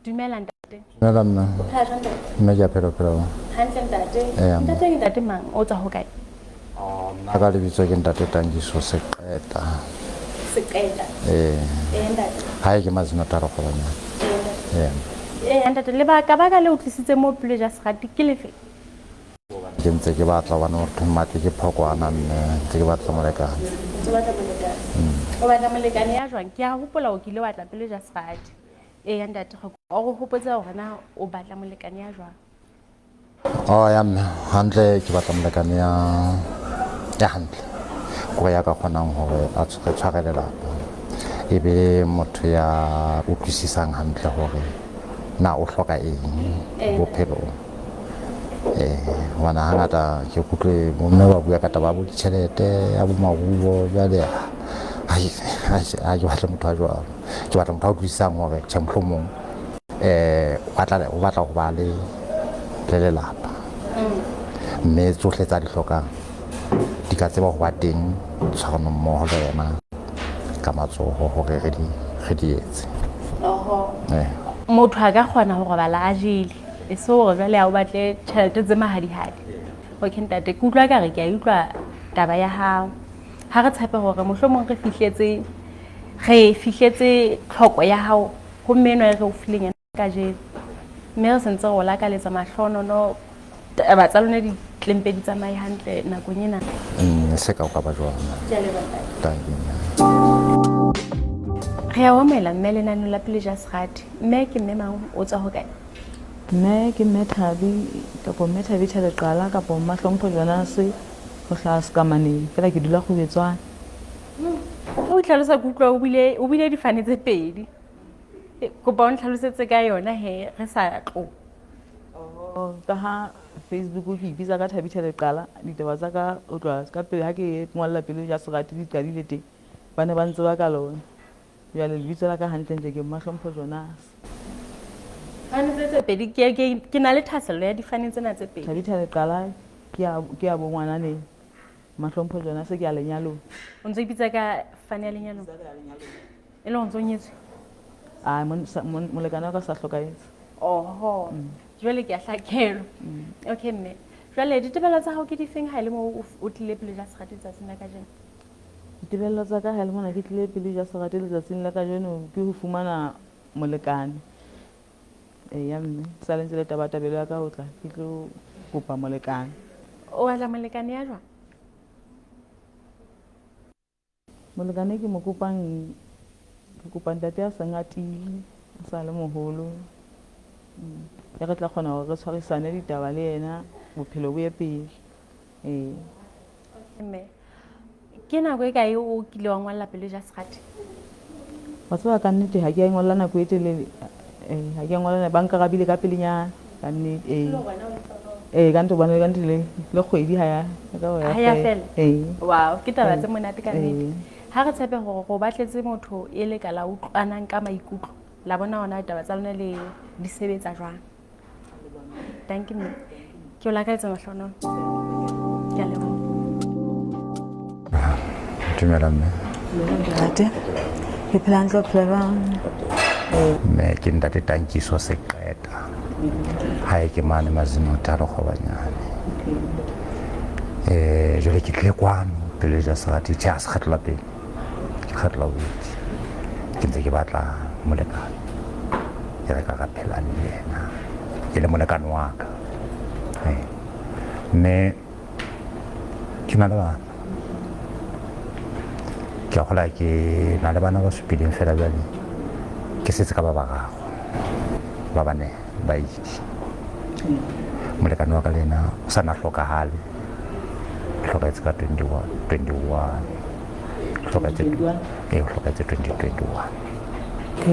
Dumela ntate. Nna mna Ha jwang ntate? nna ke a phela. Hantle ntate. Ntate ke ntate mang? O tswa ho kae? Nna ka lebitso ke ntate Tangiso Seqeta. Seqeta. Ntate. Ha ke mazino Tarokgobanya. Ntate lebaka le utlwisitse mo Pleasure Serati ke lefe? Ke ntse ke batla bana hore mate ke phokwana nne ntse ke batla molekane. O batla molekane. O batla molekane ya jwang? Ke a hopola o kile wa tla Pleasure Serati. Ntate o hopotsa hore na o batla molekane ya jwang? Ya mme hantle ke batla molekane ya hantle. Go ya ka kgonang hore a tshware lelapa. Ebe motho ya utlwisisang hantle hore na o hloka eng bophelong. Wana hangata ke kutlwe bomme ba bua ka taba bo ditjhelete ya bo maruo jwale ha ke batla motho a jwalo. Ke batla motho a utlwisisang hore mohlomong o batla ho ba le lelapa mme tsohle tsa di hlokang di ka tseba ho ba teng tshwarano mmoho le yena ka matsoho hore re di etse. Motho a ka kgona ho robala a jele e se hore jwale ha o batle tjhelete tse mahadihadi. Okay ntate, ke utlwa ka re ke a utlwa taba ya hao. Ha re tshepe hore mohlomong re fihletse tlhoko ya hao ho mmeno re o fileng yena ka jele. Mme re sentse go lakaletsa mahlonono taba tsa lona di tlempe di tsamaye hantle nakong ena. Se ka o ka ba jwang. Ke a leboha. Dankie. Re a omela mme lenaneo la Pleasure Serati. Mme ke mme mang o tswa ho kae? Mme ke mme Thabi kapo mme Thabi Thaleqala kapo Mahlompho Jonas ho hlaha Sekamaneng fela ke dula Kgubetswana. O itlhalosa ke utlwa o bile difane tse pedi. Kopa o ntlhalosetse ka yona he re sa tlo. Ka ha Facebook ke ibitsa ka Thabi Thaleqala ditaba tsa ka o tloha ka pele ha ke ngolla Pleasure Serati di qadile teng ba ne ba ntse ba ka lona. Jwale lebitso la ka hantle ntle ke Mahlompho Jonas. Fane tse pedi ke na le thasello ya difane tsena tse pedi. Thabi Thaleqala ke ya bo ngwanane Mahlompho Jonas ke a lenyalong. O ntse ibitsa ka fane ya lenyalong. E le o ntse o nyetswe. Molekane wa ka sa hlokaetse. Jwale ke a hlakelwa. Okay mme. Jwale ditebello tsa hao ke di feng ha ile mo o tlile Pleasure Serati tsatsing la kajeno? Ditebello tsa ka ha ile mona ke tlile Pleasure Serati letsatsing la kajeno ke ho fumana molekane. Ya mme sa le ntse le tabatabelo ya ka ho tla ke tlo kopa molekane. O batla molekane ya jwang? Molekane ke mo kopang ntate a seng atile a sa le moholo. Ya re tla kgona hore re tshwarisane ditaba le yena bophelo bo ye pele. Mme ke nako e kae o kile wa ngolla Pleasure Serati? Wa tseba ka nnete ha ke a ngolla nako e telele. Ha ke ngolla ba nkarabile ka pelenyana ka nnete. Ka ntho bana ka ntho le kgwedi ha ya fela. Wow, ke taba tse monate ka nnete. Ha re tshepe hore go batletse motho e le ka la utlwanang ka maikutlo la bona ona taba tsa lona le di sebetsa jwang. Thank you. Ke o lakaletsa mahlono. Ke a leboha. Dumela mme. Ntate ke phela ntlo phela Mme ke ntate Tangiso Seqeta. Ha ke mane mazino Tarokgobanyane. Jwale ke tle kwano Pleasure Serati tja se khatla pele. Ke khatla o itse. Ke ntse ke batla molekane. Ke re ka phela le yena. Ke le molekane wa ka. Mme ke na le bana. Ke a gola ke na le bana ba supileng fela jwale. Ke setse ka ba bararo. Ba bane ba itse. Molekane wa ka le yena o sa na hlokahale. Hlokahetse ka 21. Hlokahetse 2021.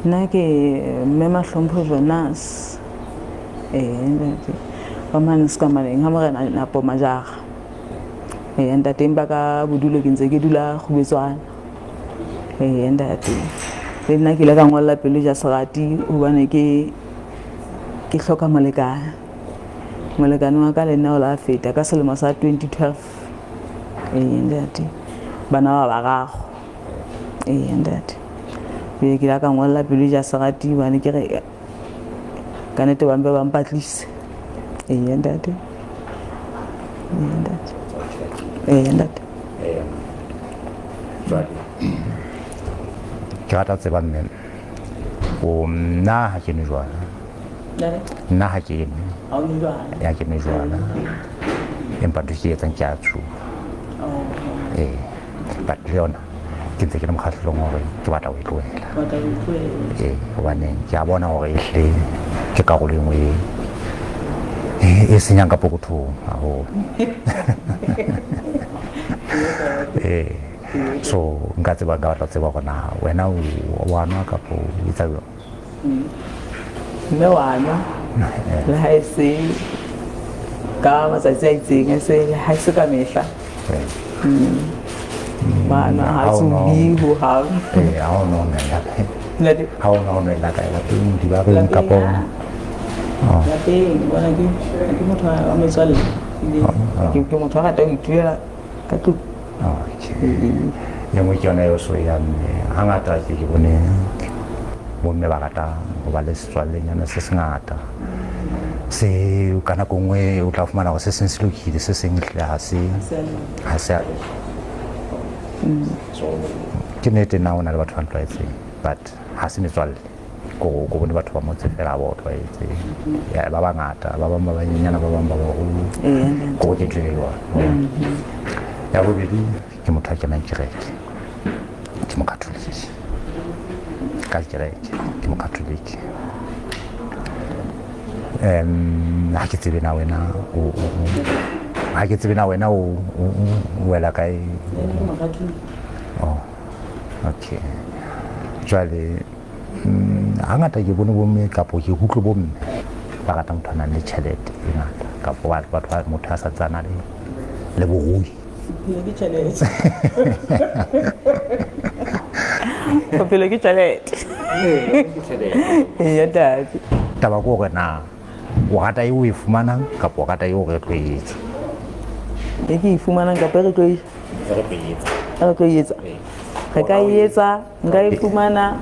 Nna ke mme Mahlompho Jonas. Ntate ba mane Sekamaneng ha morena na Pomajara. Ntate mba ka bodulo ke ntse ke dula Kgubetswana. Ntate le nna ke ile ka ngolla Pleasure Serati hobane ke hloka molekane. Molekane wa ka le nna o la feta ka selemo sa 2012. Ntate bana ba bararo. Ntate pele ke la ka ngolla pelo ja se rati bane ke re ka nete ba mbe ba mpatlise ntate ntate ke rata tseba mme o nna ha ke ne jwala nna ha ke ne ya ke ne jwala empa ntho ke etsang ke a tsuba but le yona ke ntse ke le mokgahlelong hore ke batla ho e tlohela hobaneng ke a bona hore ehle ke karolo engwe e senyang ka pokothong haholo so nka tseba ka batla tseba hore na wena wa nwa kapo o etsa jwang mme wa nwa le ha e se ka matsatsi a itseng e se ha e se ka mehla bana ha tsubi ho hang ha o no la ka la teng di ba reng kapo la teng bona ke motho wa metswalle ke motho a rata ho ituela ka tlung ye ngwe ke yona yo so ya hangata ke bone bomme ba rata go ba le setswallenyana se sengata se ka nako nngwe o tla fumana gore se seng se lokile se seng ehlile ha se so ke nnete na o na le batho ba tlwaetseng but ha se metswalle ko bone batho ba motse fela ba tlwaetseng ba bangata ba bang ba banyenyana ba bang ba baholo ko ke tlewa ya bobedi ke motho a kenang kereke ke mokatoliki ka kereke ke mokatoliki ha ke tsebe na wena o wela kae okay jwale hangata ke bone bomme kapo ke utlwe bomme ba rata motho a nang le tjhelete e ngata kapo motho a sa tsana le borui Pelo ke tjhelete ya dadi taba ko gore na o rata eo e fumanang kapo o rata eo re tlo etsa e ke e fumanang kapa re tlo etsa re ka etsa nka e fumana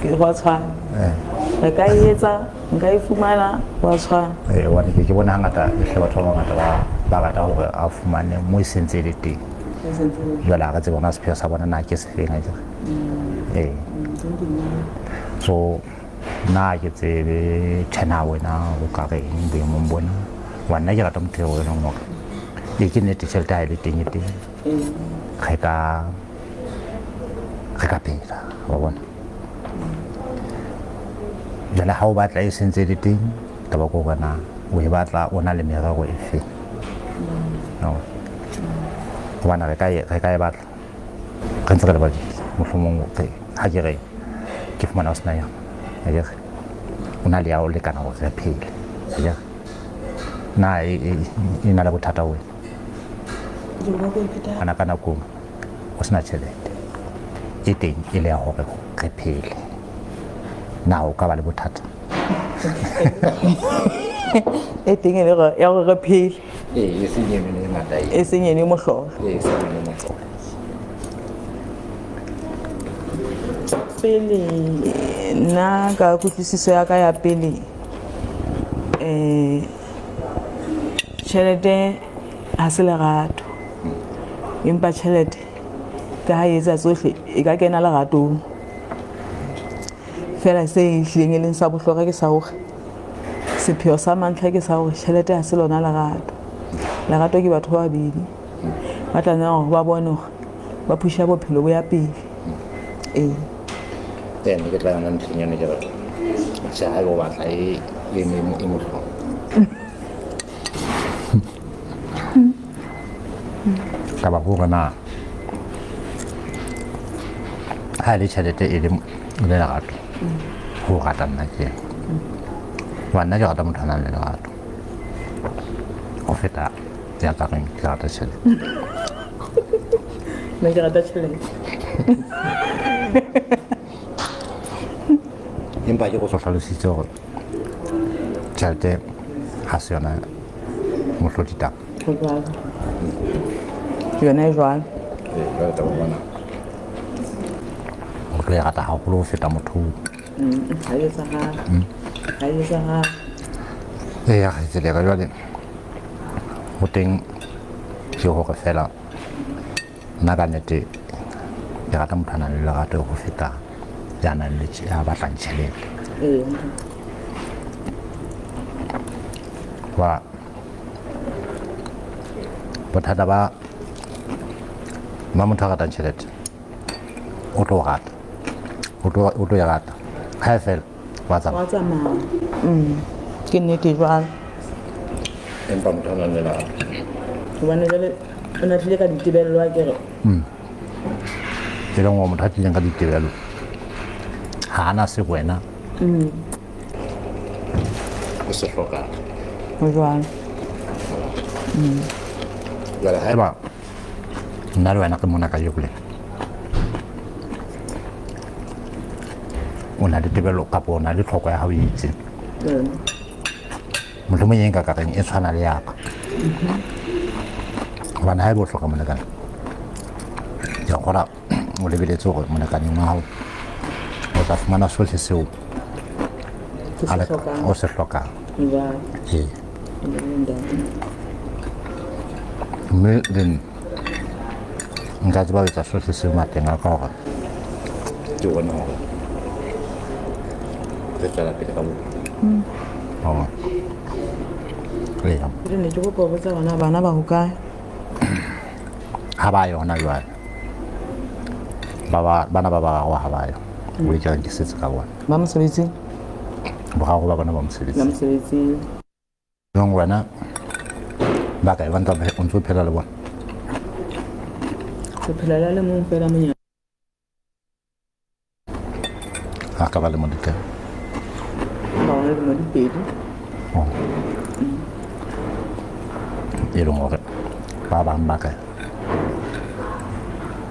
ke go tshwana re ka etsa nka e fumana wa tshwana wa ke bona hangata ehle batho ba bangata ba rata hore a fumane mo e sentse le teng jwale ha re tsebe bona sepheo sa bona na ke sefeng a jere so na ke tsebe tjena wena o ka reng boemong bona wa nna ke rata motho eo e leng hore e ke nnete tjhelete ha e le teng e teng re ka phela wa bona jwale ha o batla e sentse le teng taba ko bona o e batla o na le merero e feng hobane re ka e batla re ntse re le babedi mohlomong ha ke re ke fumana o sena yona ajere o na le ya o lekana gore re phele ajere na e na le bothata wena ana ka nakong o sena tjhelete e teng e le ya gore re phele na o ka ba le bothata e teng e le ya gore re phele e senyene ngata e senyene mohlolo pele nna ka kutlwisiso ya ka ya pele tjhelete ha se lerato empa tjhelete ka ha etsa tsohle e ka kena leratong fela se hlileng e leng sa bohlokwa ke sa hore sepheo sa mantlha ke sa hore tjhelete ha se lona lerato ke batho ba babedi ba tlameha hore ba bone hore ba phusha bophelo bo ya pele ne ke tla nna ntlhenyane ke re ha e o batla e mohlolo ka ba hore na ha le tjhelete e le lerato ho rata nna ke wanna ke rata motho a nang le lerato ho feta ya ka reng ke rata tjhelete nna ke rata tjhelete empa ke go hlalositse gore tjhelete ha se yona mohloditaba yona e jwalo re rata haholo ho feta motho ha e sa ha eya ga itsele ka jwale ho teng ke hore fela nna ka nnete ke rata motho a nang le lerato ho feta ya nang le ya batlang tjhelete wa bothata ba motho a ratang tjhelete o tlo rata o tlo ya rata ha fela wa tsamaya ke nnete jwalo empa motho a nang le lerato hobane jwale o na tlile ka ditebello a kere e leng gore motho a tlileng ka ditebelo ga ana se wena o se tlhokang jwalo jwale ga eba nna le wena ke mona ka jekole o na le tebelo kapo o na le tlhoko ya gago e itseng motlho mo yeng ka kareng e tshwana le yaka gobane ga ebe o tlhoka molekane ke gola o lebeletse gore molekaneng wa gago o tla fumana sotlhe seo o se tlhokang mme then nka tseba etsa sotlhe seo mateng a ka gore ke bona gore re tswela pele ka bophelo ke ne ke kopa botsa bana ba ho kae ha ba yona jwale bana ba bararo ha ba yo o itse ke setse ka bona ba mosebetsing boraro ba bona ba mosebetsing donc wena ba ka evanta ba o ntse o phela le bona se phela le mong fela monyane ha ka ba le modika ba ona le modipedi e leng gore ba bang ba ka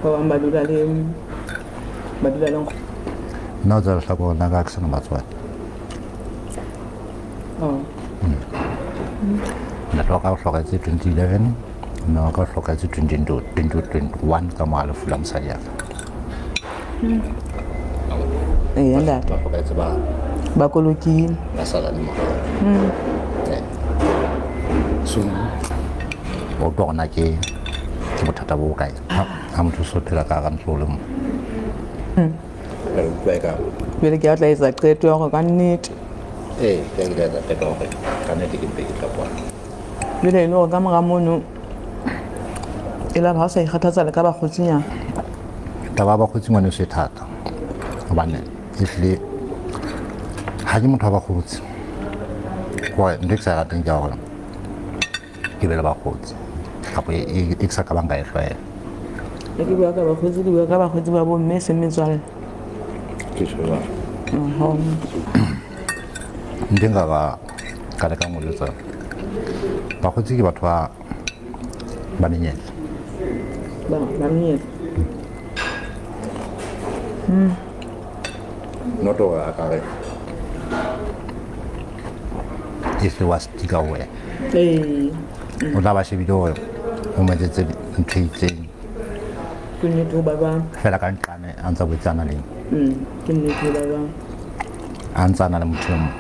ba bang ba dula le nna o tsela tlhako nna ka ke sena batswadi nna tloka o tlhoketse 2011 mme wa ka o tlhoketse 2021 ka moga lefu la mosadi yaka ntate ba tlhoketse ba kolokile ba sala le moga so o tlo gona ke bothata bo kae ha motho o so phela ka ga ntlo le mo jale ke a tla etsa qeto ya gore ka nnete ke a etsa qeto ya gore ka nnete ke mpe ke tla kwana jale e le gore ka moga mono e laba ga o sa ikgathatsa le ka bakgotsinyana taba ba khotsi ngwane se thata gobane ehlile ga ke motho wa bakgotsi gore nto ke sa rateng ke gore ke be le bakgotsi gapo e ke sa ka bang ka e tlwaela ke bua ka bakgotsi ba bomme e seng metswalle ke tšhoa nte nka ka leka ngoletsa bakgotsi ke batho ba menyetla noto gore a kare e hle wa stika go wena o tla ba shebile gore o metsetse ntho e itseng fela ka nqane a ntsa boetsana leng a ntsana le motho mo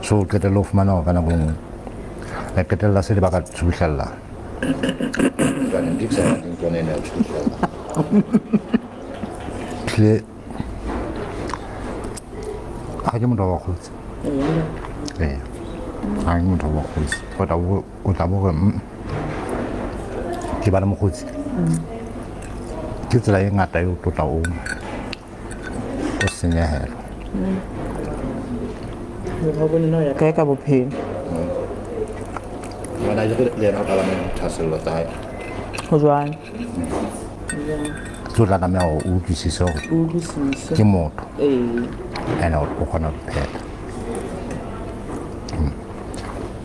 so o qetella o fumana gore ka nako nngwe re qetella se le ba ka tshubuhlella hle ga ke motho wa bakgotsi ga ke motho wa bakgotsi o tla bo gore ke ba le mokgotsi ke tsela e ngata e o tlotla o senyegelwa kae ka bophelo ngwana le yena o tla bana thasello tsa hae go jwale tlo tla tlameya gore o utlwisise gore ke motho ene o kgona go phela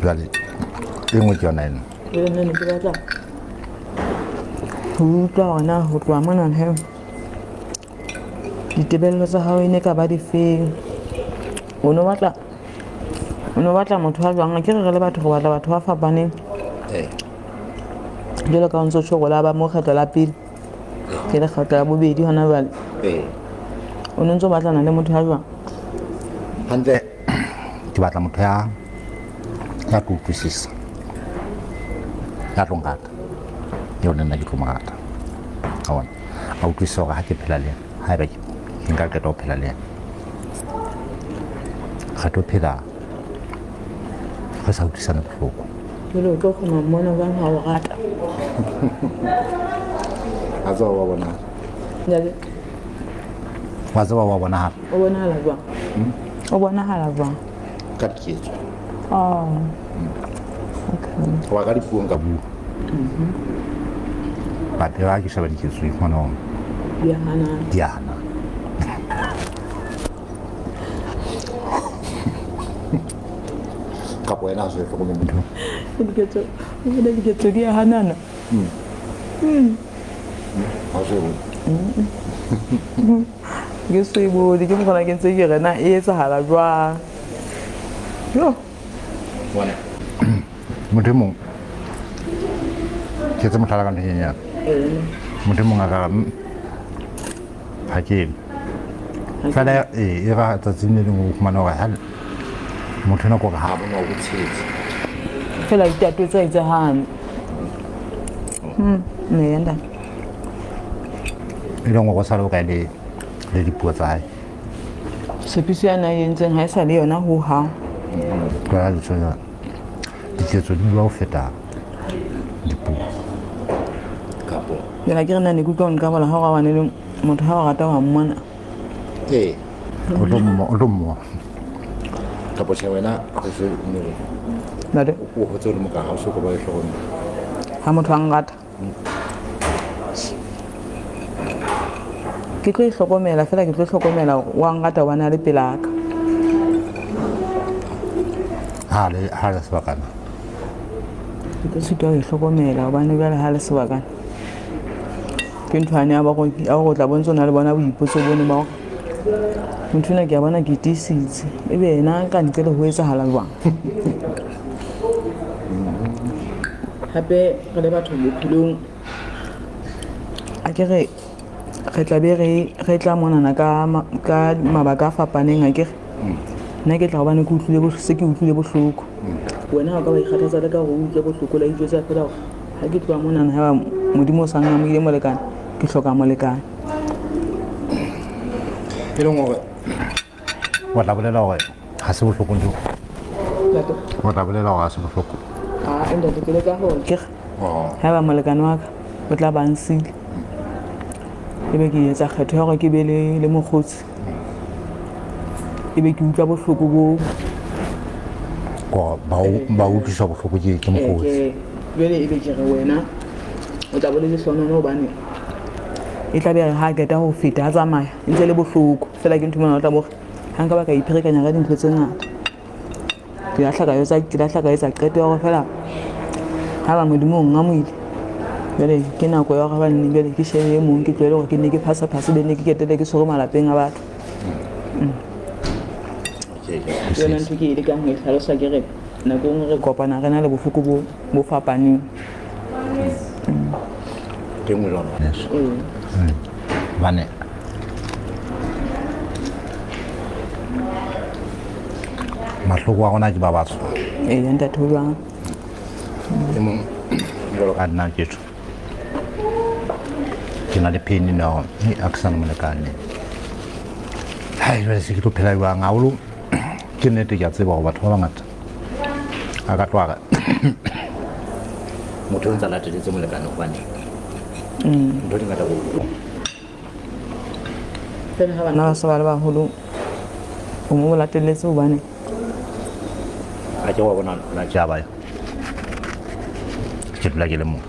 jwale e nngwe ke yona eno ne ke batla ho utlwa gona go tloa mona he ditebello tsa gago e ne ka ba difeng o no batla motho wa jwang ke re le batho go batla batho ba fapaneng jalo ka o ntse o tšho go la ba mo kgetlo la pele ke lekgetlo la bobedi gona jale o no ntse o batlana le motho ya jwang hantle ke batla motho ya tlo utlwisisa ya tlo ngata yona nna ke tlo mangata a bona a utlwisisa gore ha ke phela le yena ha eba ke nka qeta ho phela le yena ga tlo phela re sa utlwisana bohloko jole o tlo kgona mmona jwang ha o rata a tseba wa bona jale wa tseba wa bona hape o bonahala jwang o bonahala jwang ka diketso okay wa ka dipuong ka bua bape ba ke sheba diketso di fumana hore diana kapo wena ha se hlokomele ntho diketso di a hanana ha se bone ke se e bone ke mokgona ke ntse ke rena e etsahala jwang yo bona motho e mong ke tse mohlala ka ntho enyenyana motho e mong a ka ha ke fela e ra tsatsing le leng o fumana hore ha motho ena ko re ha bona o botshetse fela ditatwe tsa etsahang ne yanda e leng go sa lo ka le dipuo tsa hae sepiso yana e entseng ha e sa le yona ho hang ka le tsona diketso di bua ho feta dipuo kapo yena ke rena ne ke utlwa nka bola ha ga bane le motho ha o rata wa mmona o tlo mmoa kapo tjhe wena go se nnele nade o hotse le moka ha o se ko ba e hlokomela ha motho a ngata ke tlo e hlokomela fela ke tlo hlokomela wa ngata wa na le pelaka ha le sebakana ke tlo sitwa ho e hlokomela hobane jwale ha le sebakana ke nthwane a go tla bontse o na le bona boipotso bone ba motho ena ke a bona ke tisitse ebe yena ka ntle le ho etsahala jwang hape re le batho bophelong a ke re tla be re tla monana ka mabaka a fapaneng a kere nna ke tla gobane ke utlwile bohloko wena ga ka ba ikgathatsa le ka gore o utlwe bohloko la itsetsa fela gore ga ke tloa monana ga ba modimo o sang amoile molekane ke tlhoka molekane e leng gore wa tla bolela gore ga se bohloko njo wa tla bolela gore ga se bohloko entate ke leka gore kere ga ba molekane wa ka o tla ba nsile ebe ke etsa kgetho ya gore ke be le mokgotsi ebe ke utlwa bohloko boo ba utlwiswa bohloko ke mokgotsi jale ebe ke re wena o tla bole lehlonono gobane e tla be re ga keta go feta a tsamaya e ntse le bohloko fela ke ntho mona o tla boge ga nka ba ka ipherekanya ka dintho tse ngata ke lahla ka etsa qeto ya gore fela ga ba modimo o ngamoile jale ke nako ya gore banne jale ke shebe e mong ke tlwele gore ke ne ke phasa-phase be ne ke ketele ke sore malapeng a batho yona ntho ke e lekang go e tlhalosa ke re nako ngwe re kopana re na le bohloko bo fapaneng bane mahloko a gona ke ba batho ntate o jwang e mong jalo ka nna ketso ke na le pain now a ke sana molekane hai jwale se ke tlo phela jwang haholo ke nnete ke a tseba gore batho ba bangata a ka tloga motho o ntse a lateletse molekane gobane ntho di ngata go fela ga bana ba se ba le bagolo o mo o lateletse gobane a ke wa bona la jabaya ke dula ke le mong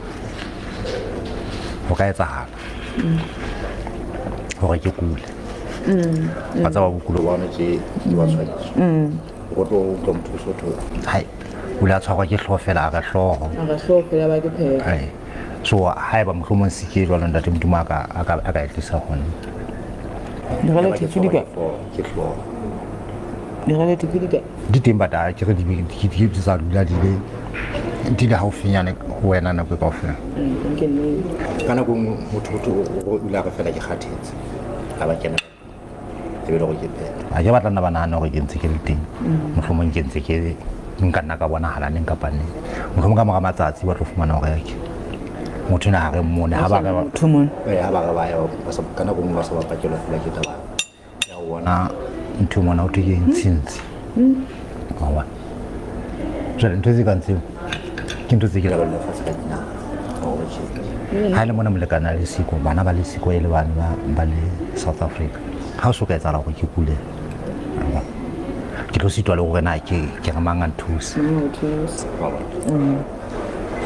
go ka etsagala gore ke kule ba tsaba bokulo ba one ke ba tshwanetse go tlo utlwa motho o sotho hai o le a tshwarwa ke tlhogo fela a ka tlhogo ba ke phela so ha eba mohlomong se ke jwalo ntate modimo a ka e tlisa gone di-relative di ka di teng bata ke re di tsa dula di le haufinyane go wena nako e kaofela ka nako nngwe motho o dula ka fela ke kgathetse a ba kena ke be le go ke phela a ke batla nna ba nahana gore ke ntse ke le teng mohlomong ke ntse ke nka nna ka bonahala neng kapa neng mohlomong ka moga matsatsi ba tlo fumana gore ke motho na ga mmone ha ba ba ya ka nako nngwe ba sa ba pakelwa fela ke taba ya bona ntho mona o thike ntshintsi wa jale ntho tse ka ntseo ke ntho tse ke la ba le fatse ka dina ha le mona molekana le siko bana ba le siko e le bana ba le South Africa ha o so ka etsala go ke kule ke tlo sitwa le gore na ke re manga nthusa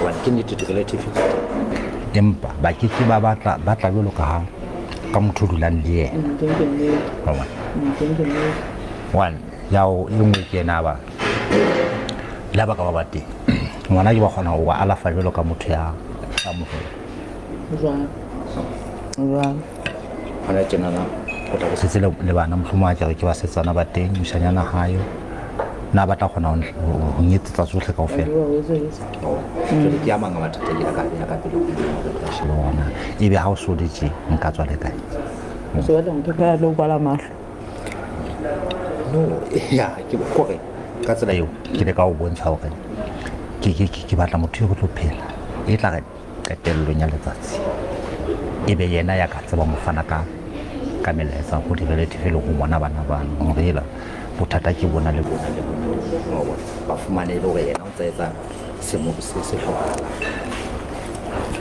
wa ke ni to relative empa ba ke ba batla jolo ka motho dulang le yena one yao e nngwe ke na ba la ba ka ba teng ngwana ke ba kgona go alafa jolo ka motho ya mogolo ana tjena na go tla go setse le bana mohloma ke re ke ba setsana ba teng moshanyana hayo na batla kgona go nyetsetsa tsohle kaofela jwale ke a manga mathata ke ka pele go shebana ebe ha o so ditse nka tswa le kae so batla motho ka lo kwala mahlo no ya ke gore ka tsela eo ke le ka o bontsha gore ke batla motho yo go tlo phela e tla qetellong ya letsatsi ebe yena ya ka tseba mo fana ka melaetsa go di relative le go bona bana ba ngorela bothata ke bona le bona ba fumane le gore yena o tsaetsa semo se hlokahala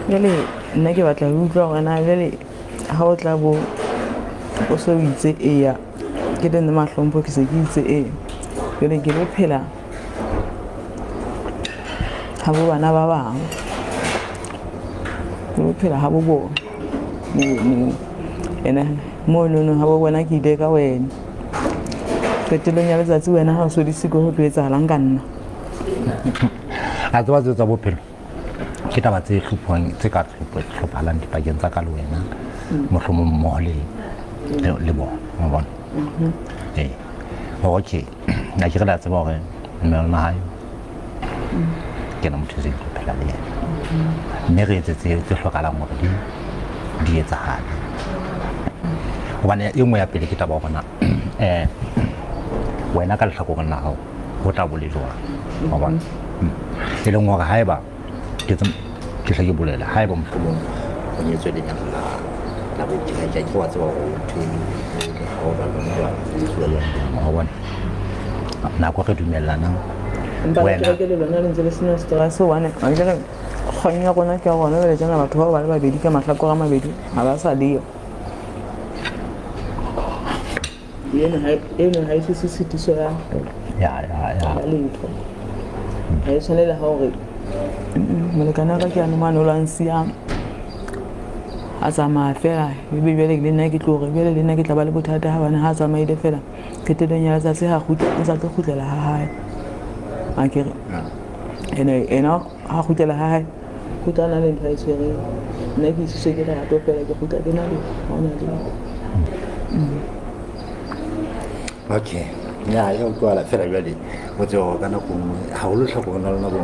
jale nna ke batla go utlwa gore na jale ha o tla bo o so itse eya ke dene mahlompho ke se ke itse jale ke lo phela ha bo bana ba bang ke lo phela ha bo bona ene mo no ha bo bona ke ile ka wena qetelong ya letsatsi wena ha o so di siko go tlo etsahalang ka nna a tswa tsa bophelo ke taba tse hlopang tse ka hlophalang dipakeng tsa ka le wena mohlomong mmoho le bona bona okay na ke re la tseba gore mmelo na hayo ke na motho se phela le yena mme re etse tse hlokahalang gore di etsahale hobane e nngwe ya pele ke taba bona wena ka lehlakoreng la hao go tla bole jwang wa bona e leng gore haeba ke tle ke bolela haeba mohlomong o nyetswe lenyalo la botjha ke wa tseba go bona nako re dumellana wena ke le lona le ntse le sena stress one a jere kgonya gona ke gona le jana batho ba le babedi ka mahlakore a mabedi ha ba sa leo eno ha ise sitiso ya letho ha e tshwanela ha hore molekana ka ke anoma no lansia a tsamaya fela ebe bjale le nna ke tlore bjale le nna ke tla ba le bothata ha bana ha tsamaile fela qetelong ya letsatsi ha o sa tlo kgutlela ha hae a kere ena ha kgutlela ha hae kgutlana le ntho a e tshwereng nna ke isitswe ke rato fela ke kgutla ke na le ona le okay ya yo kwala fela jwale o tseo kana go ha o lo tlhoko na lona bo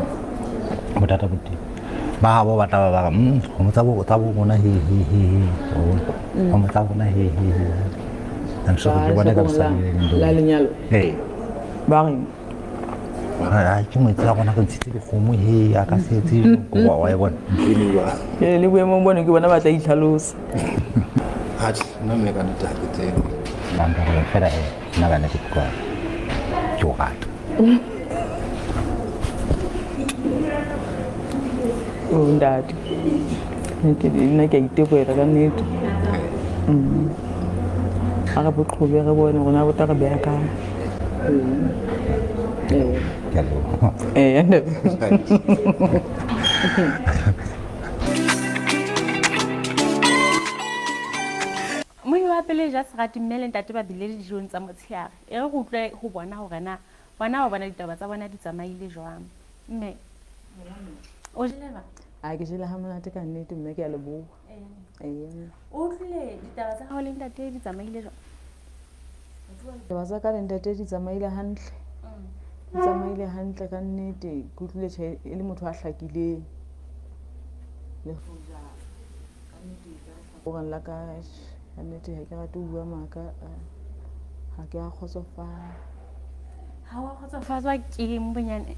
bothata bote ba bo batla ba go motsa bo bona he o motsa bona he I'm so go bona ka sa la lenyalo ba re a ke mo tsa gona go ntse le go mo he a ka setse go wa e bona le boemo bona ke bona ba tla itlhalosa ha nna me ka nta ke tseno nanda go fela nna ba ne ke kwa jo gata ndati nna ke iteboela ka nnete a re boqhobe re bone gona bota re beya ka Moi wa pele ja se rati mme le ntate ba bile dijong tsa motshehare e re go utlwe go bona hore na bona ba bona ditaba tsa bona di tsamaile jwang mme o jele ba a ke jela ha monate ka nnete mme ke a leboha o tlile ditaba tsa hao le ntate di tsamaile jwang ditaba tsa ka le ntate di tsamaile hantle di tsamaile hantle ka nnete ke utlwile e le motho a hlakileng le foja ka nnete ka la ka nnete ha ke rate ho bua maka ha ke a kgotsofala. Ha wa kgotsofatswa ke eng bonyane?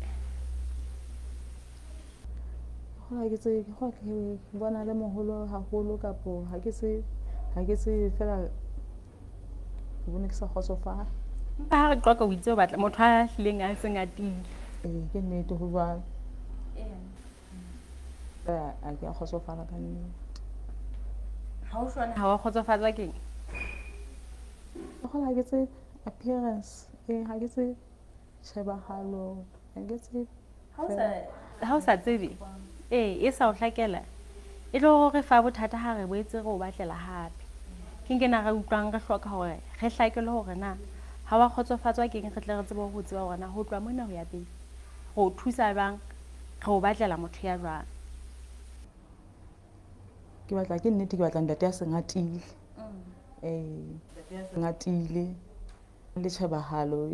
Go ke tse go ke bona le moholo haholo kapo ha ke se fela ke bone ke sa kgotsofala. Empa ha re qoqa o itse o batla motho a hlileng a seng a tiile. Ke nnete ho jwalo. A ke a kgotsofala ka nnete. Ha o shwana ha wa kgotsofatswa ke eng? Go ke tse appearance ha ke tse shebahalo ha ke tse ha o sa tsebe e sa o hlakela e tlo re fa bothata ha re boetse re o batlela hape ke nkena re utlwang re hloka hore re hlakele hore na ha wa kgotsofatswa ke eng re tle re tsebe ho tseba hore na ho tloa mona ho ya pele go thusa bang re o batlela motho ya jwang. Ke batla ke nnete ke batla ntate ya sengatile ngatile le tshebahalo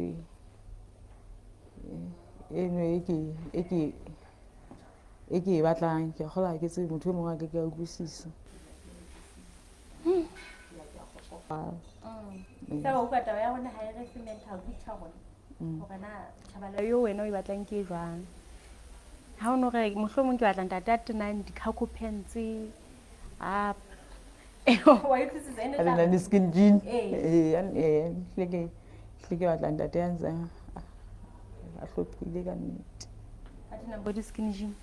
e ke batlang ke gola ke tse motho mongwe a ke a utlwisisa. Sa o ka taba ya rona ha e re se mental picture rona hore na thabala yo wena o batlang ke jwang. Ha o no re mohlomong ke batla ntate a tenang di-cargo pants wa utlwisisa ene tla ana skin jean ke batla ntate ya ntse a hlophile ka nnete a tena body skin jean.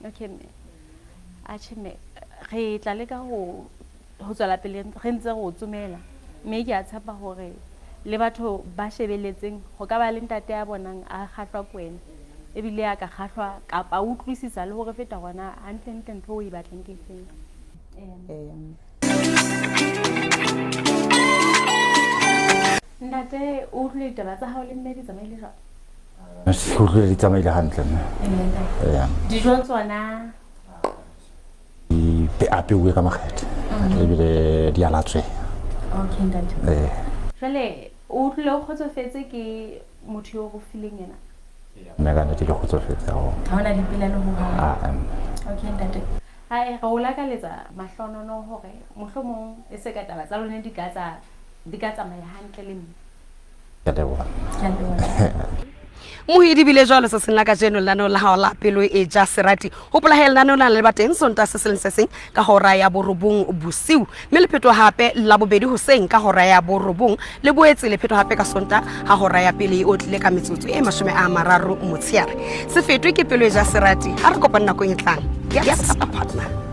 Okay me re tla leka ho tswela pele re ntse re o tsomela mme ke a tshepa hore le batho ba shebeletseng go ka ba le ntate ya bonang a kgahlwa kwena ebile ya ka kgahlwa kapa utlwisisa le hore feta gona hantle ntho o e batleng ke feng. Ntate o utlwile ditaba tsa hao le mme di tsamaile jwang? Se utlwile di tsamaile hantle nna. Dijo tsona di apeuwe ka makgethe ebile di alatswe. Okay ntate. Jwale o utlwile o kgotsofetse ke motho yo go fileng yena? Nna ka nnete ke kgotsofetse haholo. Ha hona dipelaelo ho hang? Okay ntate. Hai re o lakaletsa mahlonono hore mohlomong e se ka taba tsa lona di ka tsamaya hantle le mme. Ke leboha. Mohidi bile jwalo se senla ka jeno lano la hao la pelo e ja serati hopola hela nano la le bateng sonta se seng ka hora ya borobong bosiu mme le phetho hape la bobedi hoseng ka hora ya borobong le boetse le phetho hape ka sonta ha hora ya pele o tlile ka metsotso e 30 motsheare se fetwe ke pelo e ja serati ha re kopana nakong e tlang. Yes, a partner.